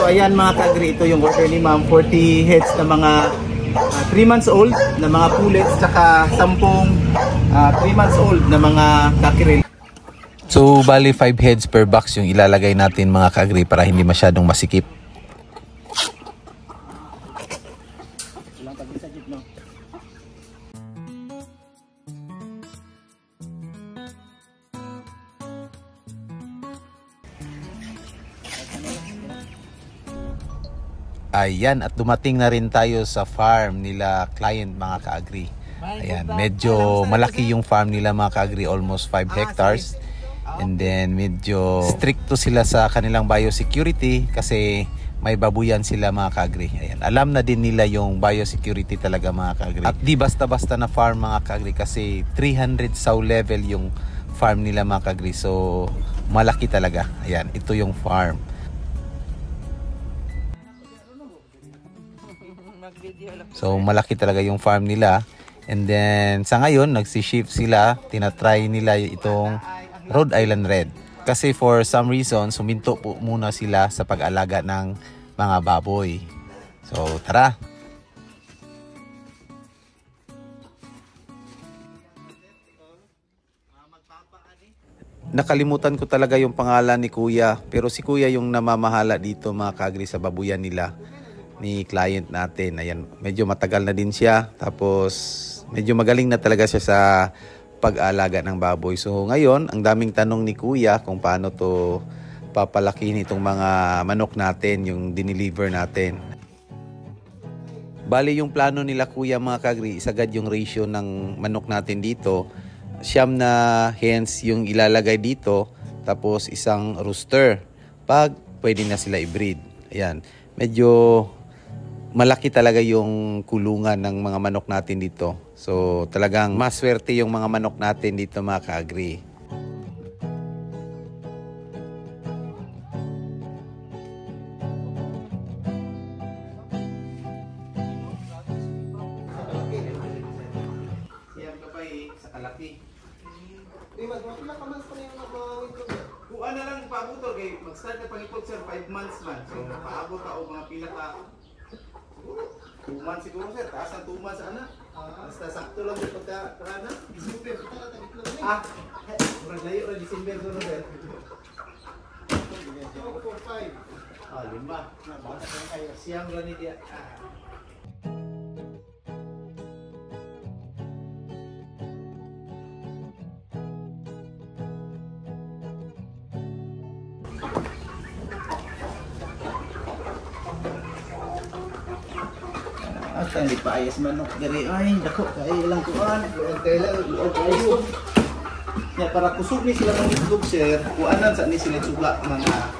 So ayan mga ka-agri, ito yung order ni ma'am, 40 heads na mga 3 months old na mga pullets, tsaka 10 3 months old na mga kakiril. So bali 5 heads per box yung ilalagay natin mga ka-agri para hindi masyadong masikip. Ayan, at dumating na rin tayo sa farm nila client mga ka-agri. Ayan, medyo malaki yung farm nila mga ka-agri, almost 5 hectares. And then medyo stricto sila sa kanilang biosecurity kasi may babuyan sila mga ka-agri. Ayan, alam na din nila yung biosecurity talaga mga ka-agri. At di basta-basta na farm mga ka-agri kasi 300 sow level yung farm nila mga ka-agri. So malaki talaga. Ayan, ito yung farm. So malaki talaga yung farm nila. And then sa ngayon nagsi-shift sila, tinatry nila itong Rhode Island Red. Kasi for some reason suminto po muna sila sa pag-alaga ng mga baboy. So tara. Nakalimutan ko talaga yung pangalan ni Kuya, pero si Kuya yung namamahala dito mga ka-agri sa babuyan nila ni client natin. Ayan, medyo matagal na din siya, tapos medyo magaling na talaga siya sa pag-aalaga ng baboy. So ngayon, ang daming tanong ni Kuya kung paano to papalakihin itong mga manok natin, yung dineliver natin. Bali yung plano nila Kuya mga ka-agri, isagad yung ratio ng manok natin dito. 9 na hens yung ilalagay dito, tapos isang rooster pag pwede na sila i-breed. Ayan, medyo malaki talaga yung kulungan ng mga manok natin dito. So talagang maswerte yung mga manok natin dito mga ka-agri. Siyam ka pa sa kalaki. Kuha na lang paabot kay mag-start na pangipot sir 5 months man. So paabot ka o mga pila ka 2 months siguro sir, taas ang 2 months ana. Basta sakto lang yung pagkakarana. Murag layo na December doon sir. 4-5. 5. Bata ka kayo. Siyang lang niya. Asa hindi pa ayos manok dari ay dako kay lang kuan kailan ayo ya para kusog ni sila ng itlog sir kuanan sa ni sila suga mga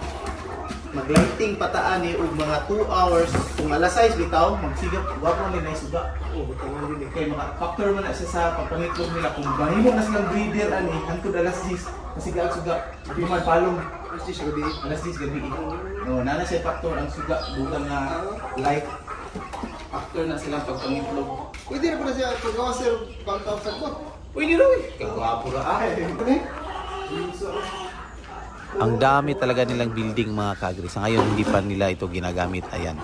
maglighting pataan ni og mga 2 hours kung alas 6 bitaw magsigap wa mo ni nay suga butangan din kay mga factor man na siya sa pagpangitlog nila kung mahimo na silang breeder ani hangtod alas 10 masiga suga di man palong alas 10 gabi no nana siya factor ang suga bukan nga light after na silang pagpangitlog. Pwede na pala siya paggawa sir bangkaw sa ko. Pwede rin. Kagwapo na Ang dami talaga nilang building mga ka-agri. Sa ngayon hindi pa nila ito ginagamit. Ayan.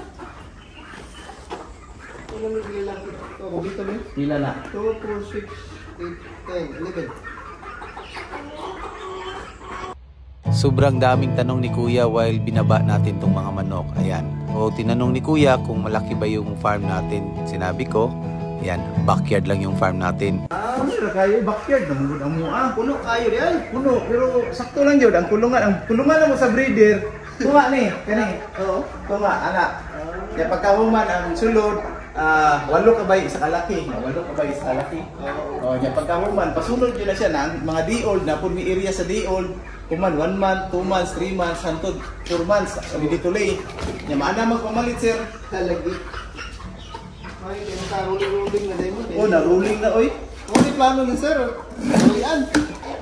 Pila na? 2, 4, 6, 8, 10, 11. Sobrang daming tanong ni Kuya while binaba natin tong mga manok. Ayan. O tinanong ni Kuya kung malaki ba yung farm natin. Sinabi ko, ayan, backyard lang yung farm natin. Ano kayo backyard nang ang mua, puno kayo di ay, puno pero sakto lang jud ang kulungan mo sa breeder. Tunga ni, kani. Oo, tunga ana. Kaya pagkahuman ang sulod, 8 ka bay sa kalaki, 8 ka bay sa kalaki. Oh, kaya pagkahuman pasulod yun na siya nang mga di-old na pud mi area sa di-old. Kuman 1 month, 2 months, 3 months, hantod 4 months. Sabi dito lay. Nya maana magpamalit sir. Lagi. Ay, ruling na dai mo. Oh, na ruling na oy. Ano yung plano ni sir? Yan.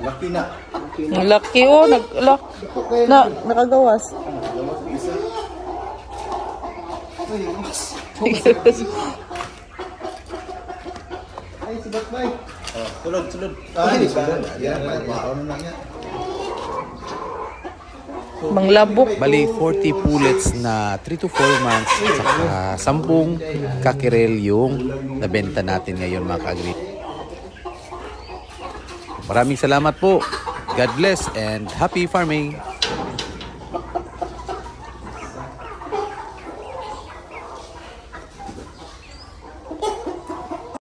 Laki na. Laki nakagawas. Ay, sibat bay. Oh, sulod. Ay, sulod. Yan, ano na niya. Manglabok. Bali, 40 pullets na 3 to 4 months at saka 10 kakirel yung nabenta natin ngayon mga ka-agri. Maraming salamat po. God bless and happy farming!